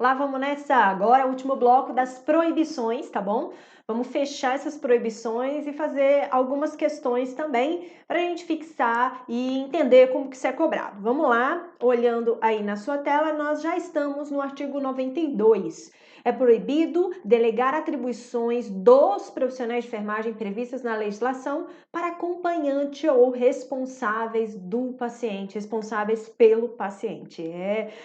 Lá vamos nessa. Agora é o último bloco das proibições, tá bom? Vamos fechar essas proibições e fazer algumas questões também para a gente fixar e entender como que isso é cobrado. Vamos lá, olhando aí na sua tela, nós já estamos no artigo 92. É proibido delegar atribuições dos profissionais de enfermagem previstas na legislação para acompanhante ou responsáveis do paciente, responsáveis pelo paciente.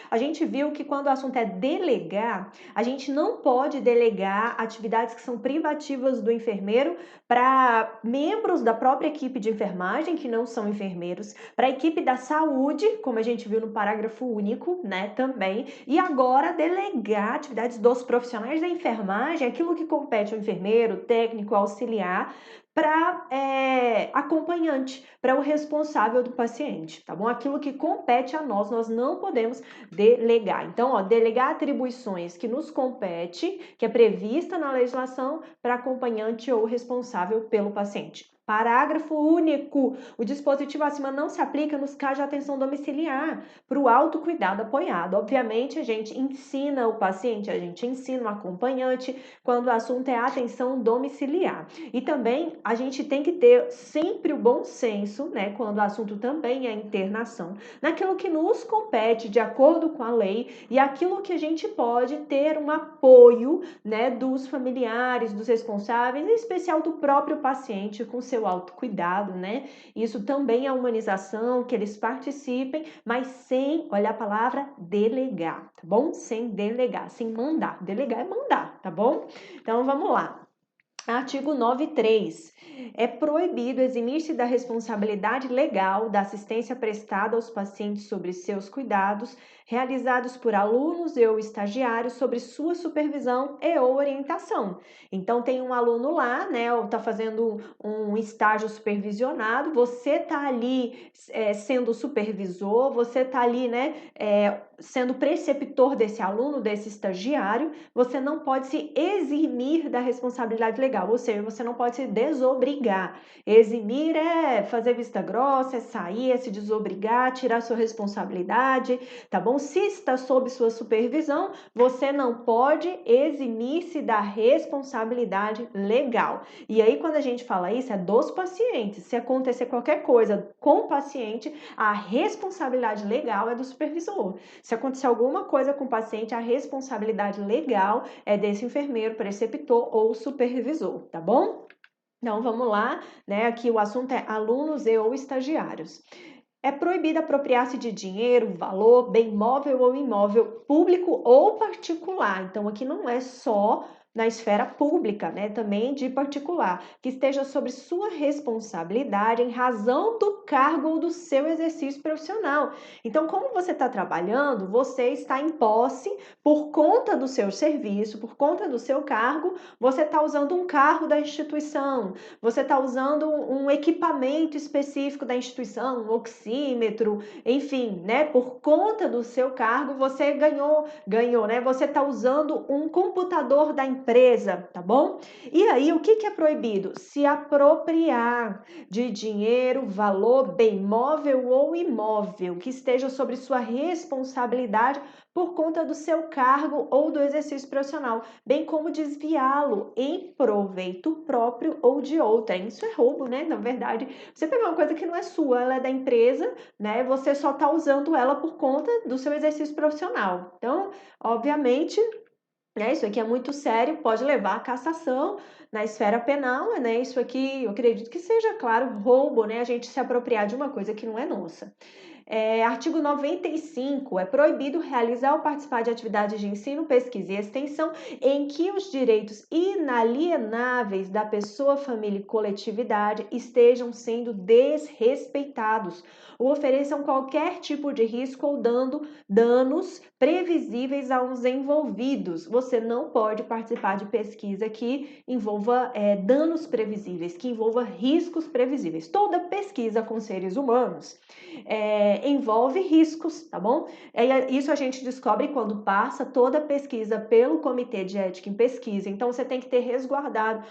A gente viu que quando o assunto é delegar, a gente não pode delegar atividades que são privativas do enfermeiro para membros da própria equipe de enfermagem, que não são enfermeiros, para a equipe da saúde, como a gente viu no parágrafo único, né, também, e agora delegar atividades dos profissionais da enfermagem, aquilo que compete ao enfermeiro, técnico, auxiliar, para acompanhante, para o responsável do paciente, tá bom? Aquilo que compete a nós, nós não podemos delegar. Então, ó, delegar atribuições que nos compete, que é prevista na legislação, para acompanhante ou responsável pelo paciente. Parágrafo único. O dispositivo acima não se aplica nos casos de atenção domiciliar, para o autocuidado apoiado. Obviamente, a gente ensina o paciente, a gente ensina o acompanhante quando o assunto é atenção domiciliar. E também a gente tem que ter sempre o bom senso, né, quando o assunto também é internação, naquilo que nos compete de acordo com a lei e aquilo que a gente pode ter um apoio, né, dos familiares, dos responsáveis, em especial do próprio paciente com seu autocuidado, né? Isso também é humanização, que eles participem, mas sem, olha a palavra, delegar, tá bom? Sem delegar, sem mandar. Delegar é mandar, tá bom? Então vamos lá. Artigo 93. É proibido eximir-se da responsabilidade legal da assistência prestada aos pacientes sobre seus cuidados, realizados por alunos e ou estagiários sobre sua supervisão e ou orientação. Então, tem um aluno lá, né, ou está fazendo um estágio supervisionado, você está ali sendo supervisor, você está ali, né, sendo preceptor desse aluno, desse estagiário, você não pode se eximir da responsabilidade legal, ou seja, você não pode se desobrigar. Eximir é fazer vista grossa, é sair, é se desobrigar, tirar sua responsabilidade, tá bom? Se está sob sua supervisão, você não pode eximir-se da responsabilidade legal. E aí, quando a gente fala isso, é dos pacientes. Se acontecer qualquer coisa com o paciente, a responsabilidade legal é do supervisor. Se acontecer alguma coisa com o paciente, a responsabilidade legal é desse enfermeiro, preceptor ou supervisor, tá bom? Então, vamos lá, né? Aqui o assunto é alunos e ou estagiários. É proibido apropriar-se de dinheiro, valor, bem móvel ou imóvel, público ou particular. Então, aqui não é só na esfera pública, né, também de particular, que esteja sobre sua responsabilidade em razão do cargo ou do seu exercício profissional. Então, como você está trabalhando, você está em posse por conta do seu serviço, por conta do seu cargo, você está usando um carro da instituição, você está usando um equipamento específico da instituição, um oxímetro, enfim, né? Por conta do seu cargo, você ganhou, né? Você está usando um computador da empresa, tá bom? E aí, o que é proibido? Se apropriar de dinheiro, valor, bem móvel ou imóvel, que esteja sobre sua responsabilidade por conta do seu cargo ou do exercício profissional, bem como desviá-lo em proveito próprio ou de outrem. Isso é roubo, né? Na verdade, você pegar uma coisa que não é sua, ela é da empresa, né? Você só está usando ela por conta do seu exercício profissional. Então, obviamente, né, isso aqui é muito sério, pode levar à cassação na esfera penal, né? Isso aqui, eu acredito que seja, claro, roubo, né? A gente se apropriar de uma coisa que não é nossa. Artigo 95. É proibido realizar ou participar de atividades de ensino, pesquisa e extensão em que os direitos inalienáveis da pessoa, família e coletividade estejam sendo desrespeitados ou ofereçam qualquer tipo de risco ou danos previsíveis aos envolvidos. Você não pode participar de pesquisa que envolva danos previsíveis, que envolva riscos previsíveis. Toda pesquisa com seres humanos envolve riscos, tá bom? Isso a gente descobre quando passa toda a pesquisa pelo Comitê de Ética em Pesquisa. Então, você tem que ter resguardado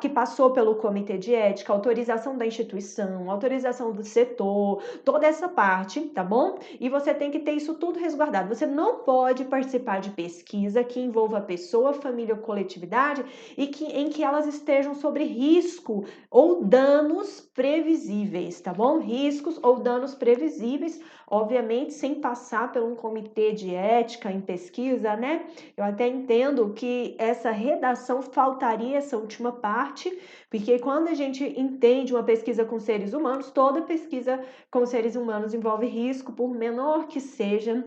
que passou pelo Comitê de Ética, autorização da instituição, autorização do setor, toda essa parte, tá bom? E você tem que ter isso tudo resguardado. Você não pode participar de pesquisa que envolva pessoa, família ou coletividade em que elas estejam sobre risco ou danos previsíveis, tá bom? Riscos ou danos previsíveis, obviamente sem passar por um comitê de ética em pesquisa, né? Eu até entendo que essa redação faltaria essa última parte, porque quando a gente entende uma pesquisa com seres humanos, toda pesquisa com seres humanos envolve risco, por menor que seja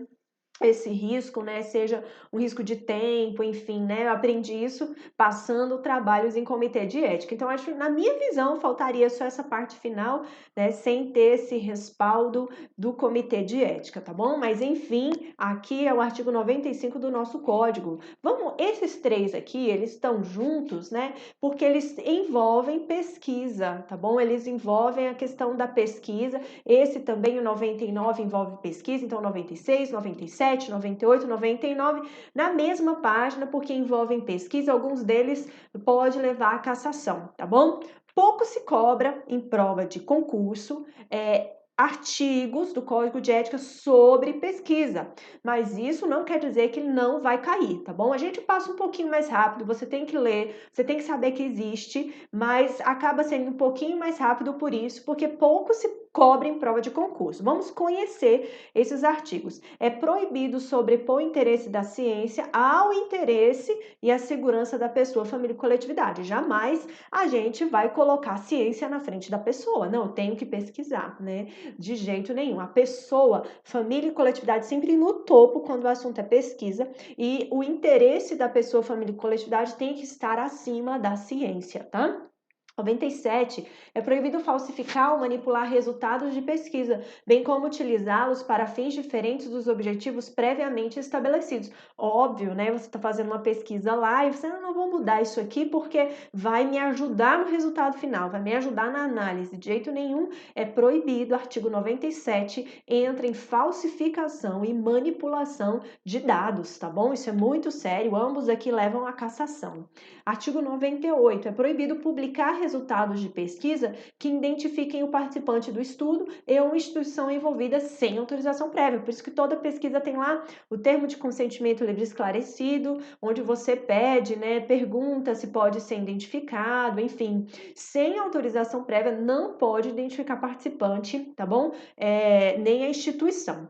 esse risco, né, seja um risco de tempo, enfim, né, eu aprendi isso passando trabalhos em comitê de ética. Então, acho que, na minha visão, faltaria só essa parte final, né, sem ter esse respaldo do comitê de ética, tá bom? Mas, enfim, aqui é o artigo 95 do nosso código. Esses três aqui, eles estão juntos, né, porque eles envolvem pesquisa, tá bom? Eles envolvem a questão da pesquisa. Esse também, o 99, envolve pesquisa, então 96, 97, 98, 99, na mesma página, porque envolvem pesquisa, alguns deles pode levar à cassação, tá bom? Pouco se cobra em prova de concurso, artigos do Código de Ética sobre pesquisa, mas isso não quer dizer que não vai cair, tá bom? A gente passa um pouquinho mais rápido, você tem que ler, você tem que saber que existe, mas acaba sendo um pouquinho mais rápido por isso, porque pouco se cobra em prova de concurso. Vamos conhecer esses artigos. É proibido sobrepor o interesse da ciência ao interesse e à segurança da pessoa, família e coletividade. Jamais a gente vai colocar a ciência na frente da pessoa. Não, eu tenho que pesquisar, né? De jeito nenhum. A pessoa, família e coletividade sempre no topo quando o assunto é pesquisa, e o interesse da pessoa, família e coletividade tem que estar acima da ciência, tá? 97. É proibido falsificar ou manipular resultados de pesquisa, bem como utilizá-los para fins diferentes dos objetivos previamente estabelecidos. Óbvio, né? Você está fazendo uma pesquisa lá e você não vou mudar isso aqui porque vai me ajudar no resultado final, vai me ajudar na análise. De jeito nenhum, é proibido. Artigo 97 entra em falsificação e manipulação de dados, tá bom? Isso é muito sério, ambos aqui levam à cassação. Artigo 98. É proibido publicar resultados de pesquisa que identifiquem o participante do estudo e uma instituição envolvida sem autorização prévia. Por isso que toda pesquisa tem lá o termo de consentimento livre esclarecido, onde você pede, né, pergunta se pode ser identificado, enfim. Sem autorização prévia não pode identificar participante, tá bom? Nem a instituição.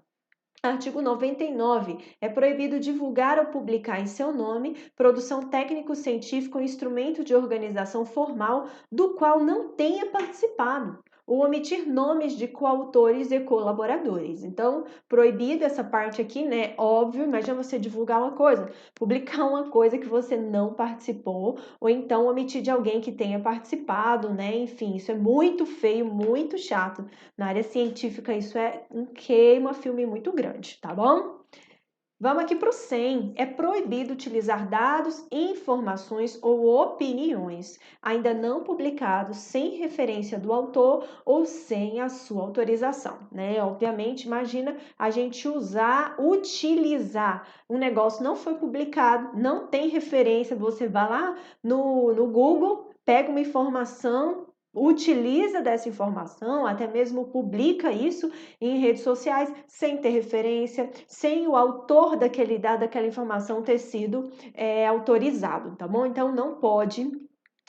Artigo 99. É proibido divulgar ou publicar em seu nome produção técnico-científica ou instrumento de organização formal do qual não tenha participado, ou omitir nomes de coautores e colaboradores. Então, proibido essa parte aqui, né? Óbvio, imagina você divulgar uma coisa, publicar uma coisa que você não participou, ou então omitir de alguém que tenha participado, né? Enfim, isso é muito feio, muito chato. Na área científica, isso é um queima-filme muito grande, tá bom? Vamos aqui para o 100. É proibido utilizar dados, informações ou opiniões ainda não publicados sem referência do autor ou sem a sua autorização, né? Obviamente, imagina a gente utilizar um negócio não foi publicado, não tem referência, você vai lá no Google, pega uma informação, utiliza dessa informação, até mesmo publica isso em redes sociais sem ter referência, sem o autor daquela informação ter sido autorizado, tá bom? Então não pode.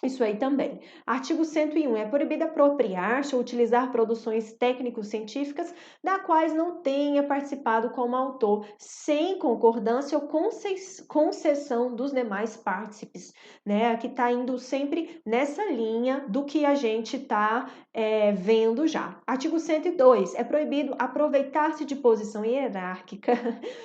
Isso aí também. Artigo 101. É proibido apropriar-se ou utilizar produções técnico-científicas da quais não tenha participado como autor, sem concordância ou concessão dos demais partícipes, né? Aqui está indo sempre nessa linha do que a gente está vendo já. Artigo 102. É proibido aproveitar-se de posição hierárquica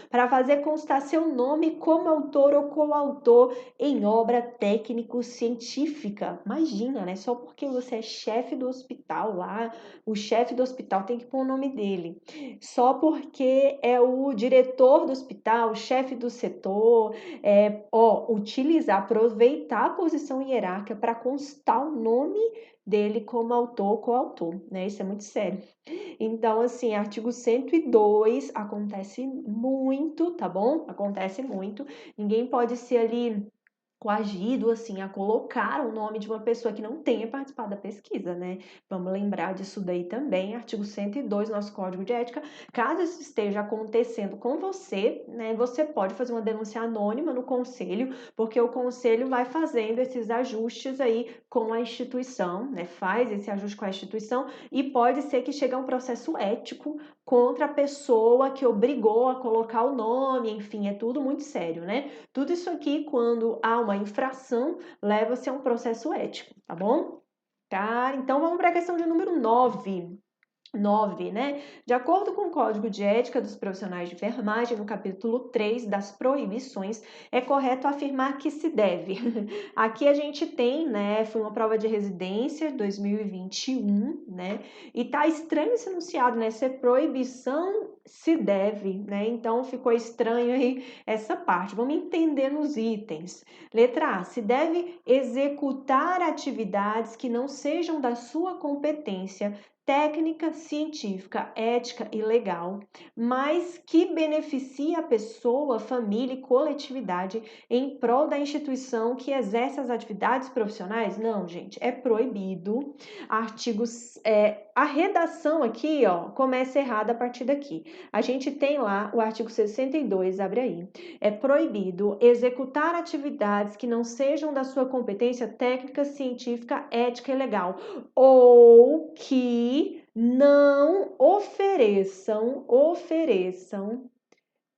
para fazer constar seu nome como autor ou coautor em obra técnico-científica. científica. Imagina, né? Só porque você é chefe do hospital lá, o chefe do hospital tem que pôr o nome dele. Só porque é o diretor do hospital, o chefe do setor, utilizar, aproveitar a posição hierárquica para constar o nome dele como autor, coautor, né? Isso é muito sério. Então, assim, artigo 102 acontece muito, tá bom? Acontece muito. Ninguém pode ser ali coagido, assim, a colocar o nome de uma pessoa que não tenha participado da pesquisa, né? Vamos lembrar disso daí também, artigo 102 do nosso Código de Ética. Caso isso esteja acontecendo com você, né, você pode fazer uma denúncia anônima no conselho, porque o conselho vai fazendo esses ajustes aí com a instituição, né? Faz esse ajuste com a instituição e pode ser que chegue a um processo ético contra a pessoa que obrigou a colocar o nome, enfim, é tudo muito sério, né? Tudo isso aqui, quando há uma infração, leva-se a um processo ético, tá bom? Tá? Então, vamos para a questão de número 9. 9, né? De acordo com o Código de Ética dos Profissionais de Enfermagem, no capítulo 3 das proibições, é correto afirmar que se deve. Aqui a gente tem, né? Foi uma prova de residência 2021, né? E tá estranho esse enunciado, né? Ser proibição se deve, né? Então ficou estranho aí essa parte. Vamos entender nos itens. Letra A, se deve executar atividades que não sejam da sua competência técnica, científica, ética e legal, mas que beneficie a pessoa, família e coletividade em prol da instituição que exerce as atividades profissionais? Não, gente, é proibido. Artigos, a redação aqui, ó, começa errada a partir daqui. A gente tem lá o artigo 62, abre aí. É proibido executar atividades que não sejam da sua competência técnica, científica, ética e legal, ou que não ofereçam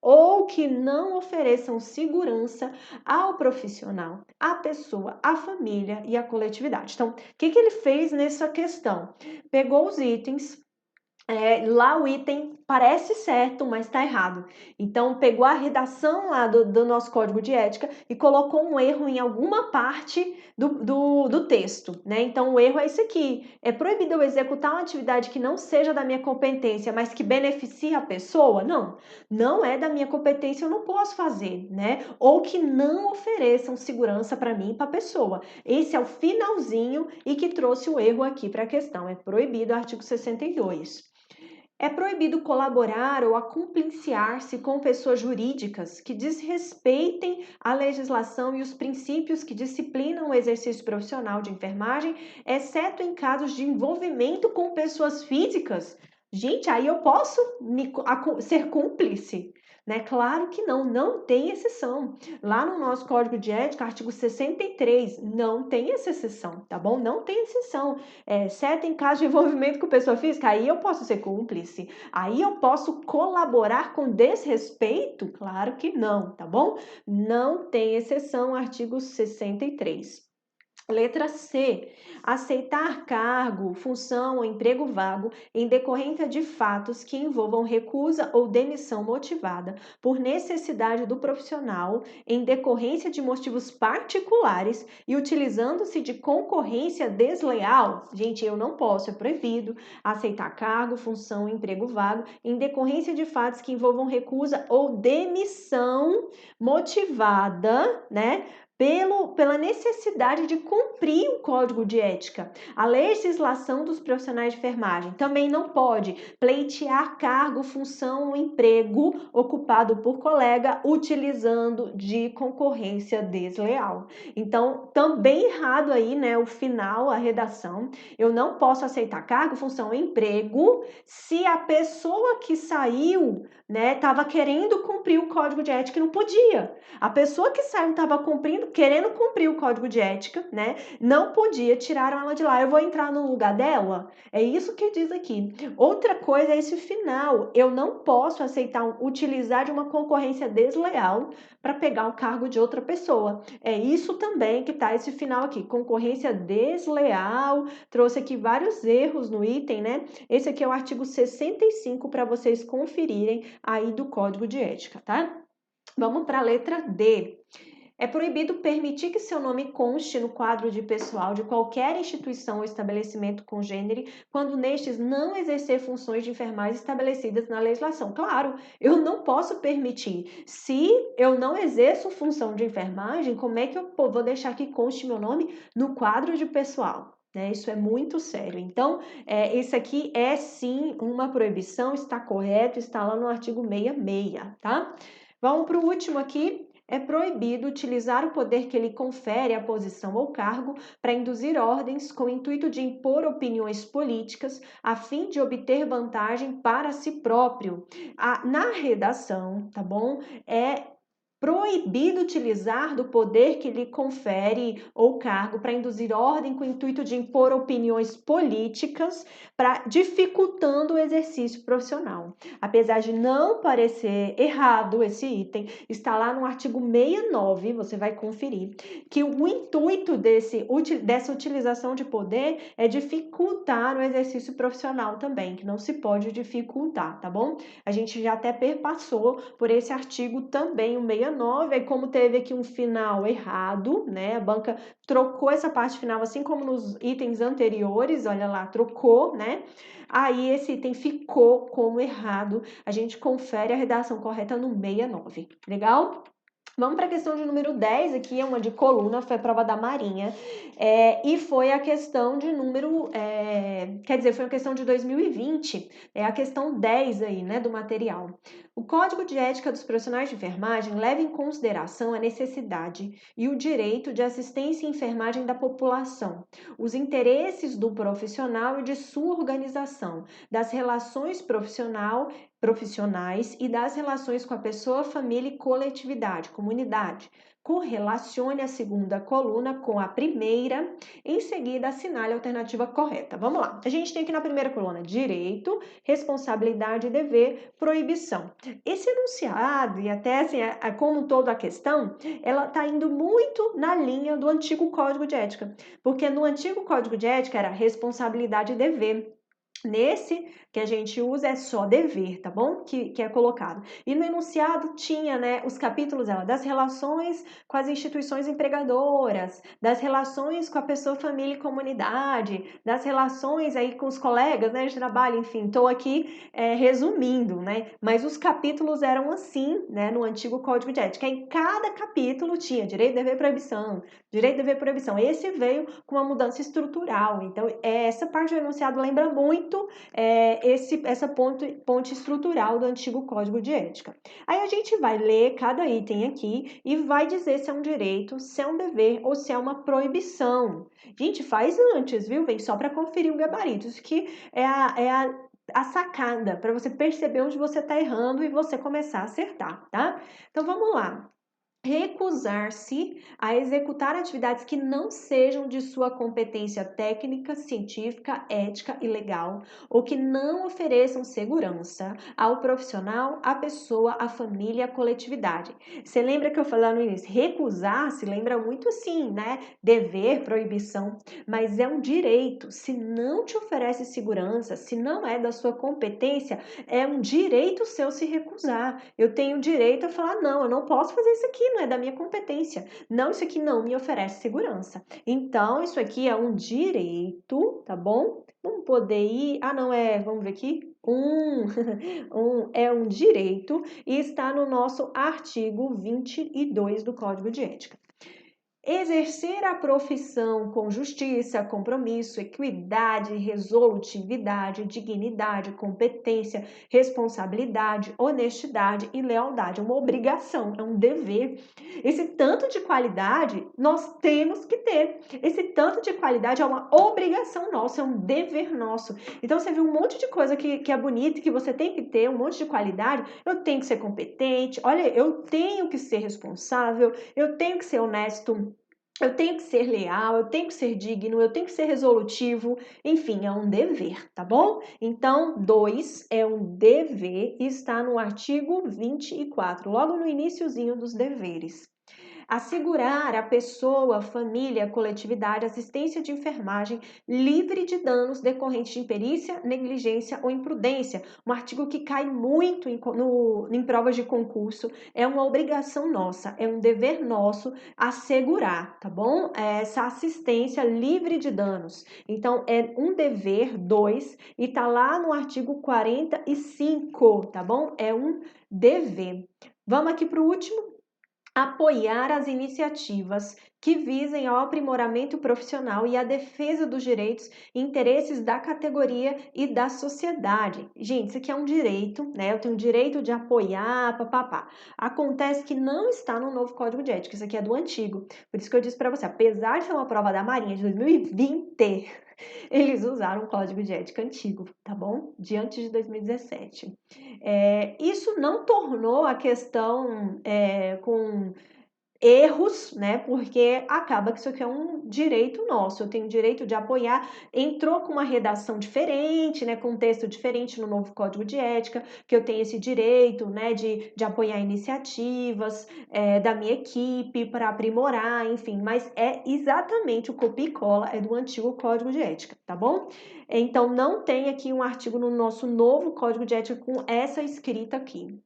ou que não ofereçam segurança ao profissional, à pessoa, à família e à coletividade. Então, o que ele fez nessa questão? Pegou os itens, lá o item parece certo, mas está errado. Então, pegou a redação lá do nosso código de ética e colocou um erro em alguma parte do texto, né? Então, o erro é esse aqui. É proibido eu executar uma atividade que não seja da minha competência, mas que beneficie a pessoa? Não, não é da minha competência, eu não posso fazer, né? Ou que não ofereçam segurança para mim e para a pessoa. Esse é o finalzinho e que trouxe o erro aqui para a questão. É proibido, artigo 62. É proibido colaborar ou acumpliciar-se com pessoas jurídicas que desrespeitem a legislação e os princípios que disciplinam o exercício profissional de enfermagem, exceto em casos de envolvimento com pessoas físicas. Gente, aí eu posso ser cúmplice, né? Claro que não, não tem exceção. Lá no nosso Código de Ética, artigo 63, não tem essa exceção, tá bom? Não tem exceção. Exceto em caso de envolvimento com pessoa física, aí eu posso ser cúmplice. Aí eu posso colaborar com desrespeito? Claro que não, tá bom? Não tem exceção, artigo 63. Letra C. Aceitar cargo, função ou emprego vago em decorrência de fatos que envolvam recusa ou demissão motivada por necessidade do profissional em decorrência de motivos particulares e utilizando-se de concorrência desleal. Gente, eu não posso, é proibido aceitar cargo, função ou emprego vago em decorrência de fatos que envolvam recusa ou demissão motivada, né? Pela necessidade de cumprir o código de ética. A legislação dos profissionais de enfermagem também não pode pleitear cargo, função ou emprego ocupado por colega utilizando de concorrência desleal. Então, também errado aí, né, o final, a redação. Eu não posso aceitar cargo, função ou emprego se a pessoa que saiu, né, estava querendo cumprir o código de ética e não podia. A pessoa que saiu estava querendo cumprir o código de ética, né? Não podia, tiraram ela de lá. Eu vou entrar no lugar dela? É isso que diz aqui. Outra coisa é esse final. Eu não posso aceitar utilizar de uma concorrência desleal para pegar o cargo de outra pessoa. É isso também que tá esse final aqui. Concorrência desleal. Trouxe aqui vários erros no item, né? Esse aqui é o artigo 65 para vocês conferirem aí do Código de Ética, tá? Vamos para a letra D. É proibido permitir que seu nome conste no quadro de pessoal de qualquer instituição ou estabelecimento congênere, quando nestes não exercer funções de enfermagem estabelecidas na legislação. Claro, eu não posso permitir. Se eu não exerço função de enfermagem, como é que eu vou deixar que conste meu nome no quadro de pessoal? Isso é muito sério. Então, isso aqui é sim uma proibição, está correto, está lá no artigo 66, tá? Vamos para o último aqui. É proibido utilizar o poder que ele confere à posição ou cargo para induzir ordens com o intuito de impor opiniões políticas a fim de obter vantagem para si próprio. Na redação, tá bom? É proibido utilizar do poder que lhe confere ou cargo para induzir ordem com o intuito de impor opiniões políticas, dificultando o exercício profissional. Apesar de não parecer errado esse item, está lá no artigo 69, você vai conferir, que o intuito dessa utilização de poder é dificultar o exercício profissional também, que não se pode dificultar, tá bom? A gente já até perpassou por esse artigo também, o 69, aí como teve aqui um final errado, né, a banca trocou essa parte final, assim como nos itens anteriores, olha lá, trocou, né, aí esse item ficou como errado, a gente confere a redação correta no 69, legal? Vamos para a questão de número 10, aqui é uma de coluna, foi a prova da Marinha, e foi a questão de número, quer dizer, foi a questão de 2020, é a questão 10 aí, né, do material. O Código de Ética dos Profissionais de Enfermagem leva em consideração a necessidade e o direito de assistência e enfermagem da população, os interesses do profissional e de sua organização, das relações profissionais e das relações com a pessoa, família e coletividade, comunidade. Correlacione a segunda coluna com a primeira, em seguida assinale a alternativa correta. Vamos lá. A gente tem aqui na primeira coluna direito, responsabilidade e dever, proibição. Esse enunciado e até assim, como todo a questão, ela está indo muito na linha do antigo Código de Ética, porque no antigo Código de Ética era responsabilidade e dever. Nesse que a gente usa é só dever, tá bom? Que é colocado. E no enunciado tinha, né, os capítulos das relações com as instituições empregadoras, das relações com a pessoa, família e comunidade, das relações aí com os colegas, né, de trabalho, enfim, estou aqui resumindo, né? Mas os capítulos eram assim, né, no antigo Código de Ética. Em cada capítulo tinha direito, dever, proibição, direito, dever, proibição. Esse veio com uma mudança estrutural. Então, essa parte do enunciado lembra muito essa ponte estrutural do antigo Código de Ética. Aí a gente vai ler cada item aqui e vai dizer se é um direito, se é um dever ou se é uma proibição. Gente, faz antes, viu? Vem só para conferir o gabarito. Isso aqui é a sacada para você perceber onde você está errando e você começar a acertar, tá? Então vamos lá. Recusar-se a executar atividades que não sejam de sua competência técnica, científica, ética e legal, ou que não ofereçam segurança ao profissional, à pessoa, à família, à coletividade. Você lembra que eu falei no início? Recusar-se lembra muito assim, né? Dever, proibição, mas é um direito. Se não te oferece segurança, se não é da sua competência, é um direito seu se recusar. Eu tenho direito a falar, não, eu não posso fazer isso aqui, não é da minha competência. Não, isso aqui não me oferece segurança. Então, isso aqui é um direito, tá bom? Vamos poder ir... não, vamos ver aqui. É um direito e está no nosso artigo 22 do Código de Ética. Exercer a profissão com justiça, compromisso, equidade, resolutividade, dignidade, competência, responsabilidade, honestidade e lealdade. É uma obrigação, é um dever. Esse tanto de qualidade nós temos que ter. Esse tanto de qualidade é uma obrigação nossa, é um dever nosso. Então você viu um monte de coisa que é bonita, que você tem que ter, um monte de qualidade. Eu tenho que ser competente, olha, eu tenho que ser responsável, eu tenho que ser honesto. Eu tenho que ser leal, eu tenho que ser digno, eu tenho que ser resolutivo, enfim, é um dever, tá bom? Então, 2 é um dever e está no artigo 24, logo no iniciozinho dos deveres. assegurar a pessoa, família, coletividade, assistência de enfermagem livre de danos decorrentes de imperícia, negligência ou imprudência. Um artigo que cai muito em provas de concurso, é uma obrigação nossa, é um dever nosso assegurar, tá bom? Essa assistência livre de danos. Então, é um dever, 2, e tá lá no artigo 45, tá bom? É um dever. Vamos aqui para o último. Apoiar as iniciativas que visem ao aprimoramento profissional e à defesa dos direitos e interesses da categoria e da sociedade. Gente, isso aqui é um direito, né? Eu tenho o direito de apoiar, papapá. Acontece que não está no novo Código de Ética, isso aqui é do antigo. Por isso que eu disse para você, apesar de ser uma prova da Marinha de 2020, eles usaram o Código de Ética antigo, tá bom? De antes de 2017. Isso não tornou a questão com erros, né? Porque acaba que isso aqui é um direito nosso. Eu tenho o direito de apoiar. Entrou com uma redação diferente, né? Com um texto diferente no novo Código de Ética, que eu tenho esse direito, né? De apoiar iniciativas da minha equipe para aprimorar, enfim. Mas é exatamente o copia e cola, é do antigo Código de Ética, tá bom? Então, não tem aqui um artigo no nosso novo Código de Ética com essa escrita aqui.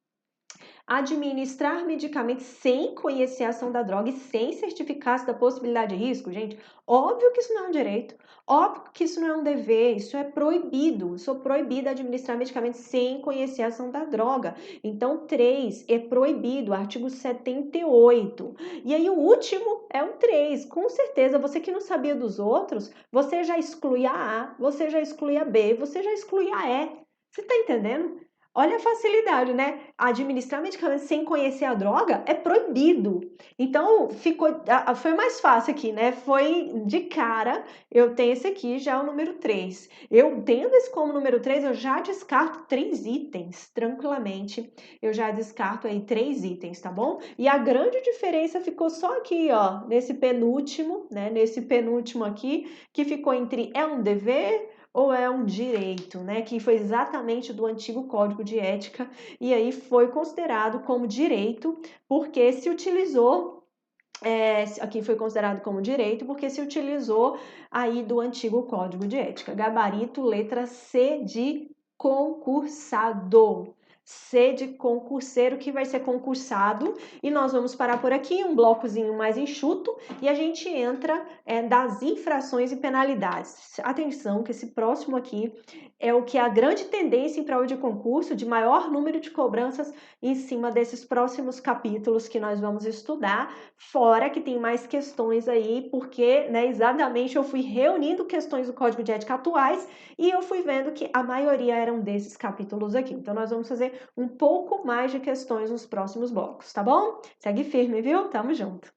Administrar medicamentos sem conhecer a ação da droga e sem certificar-se da possibilidade de risco, gente, óbvio que isso não é um direito, óbvio que isso não é um dever, isso é proibido. Sou proibida administrar medicamentos sem conhecer a ação da droga. Então, 3, é proibido, artigo 78. E aí, o último é o 3. Com certeza, você que não sabia dos outros, você já exclui a A, você já exclui a B, você já exclui a E. Você tá entendendo? Olha a facilidade, né? Administrar medicamentos sem conhecer a droga é proibido. Então, foi mais fácil aqui, né? Foi de cara, eu tenho esse aqui já o número 3. Eu tendo esse como número 3, eu já descarto 3 itens, tranquilamente. Eu já descarto aí 3 itens, tá bom? E a grande diferença ficou só aqui, ó, nesse penúltimo, né? Nesse penúltimo aqui, que ficou entre é um dever ou é um direito, né? Que foi exatamente do antigo Código de Ética e aí foi considerado como direito porque se utilizou, aqui foi considerado como direito porque se utilizou aí do antigo Código de Ética. Gabarito, letra C de concursado. C de concurseiro que vai ser concursado e nós vamos parar por aqui, um blocozinho mais enxuto e a gente entra das infrações e penalidades. Atenção que esse próximo aqui é o que é a grande tendência em prova de concurso, de maior número de cobranças em cima desses próximos capítulos que nós vamos estudar, fora que tem mais questões aí, porque né, exatamente eu fui reunindo questões do Código de Ética atuais e eu fui vendo que a maioria eram desses capítulos aqui. Então, nós vamos fazer um pouco mais de questões nos próximos blocos, tá bom? Segue firme, viu? Tamo junto!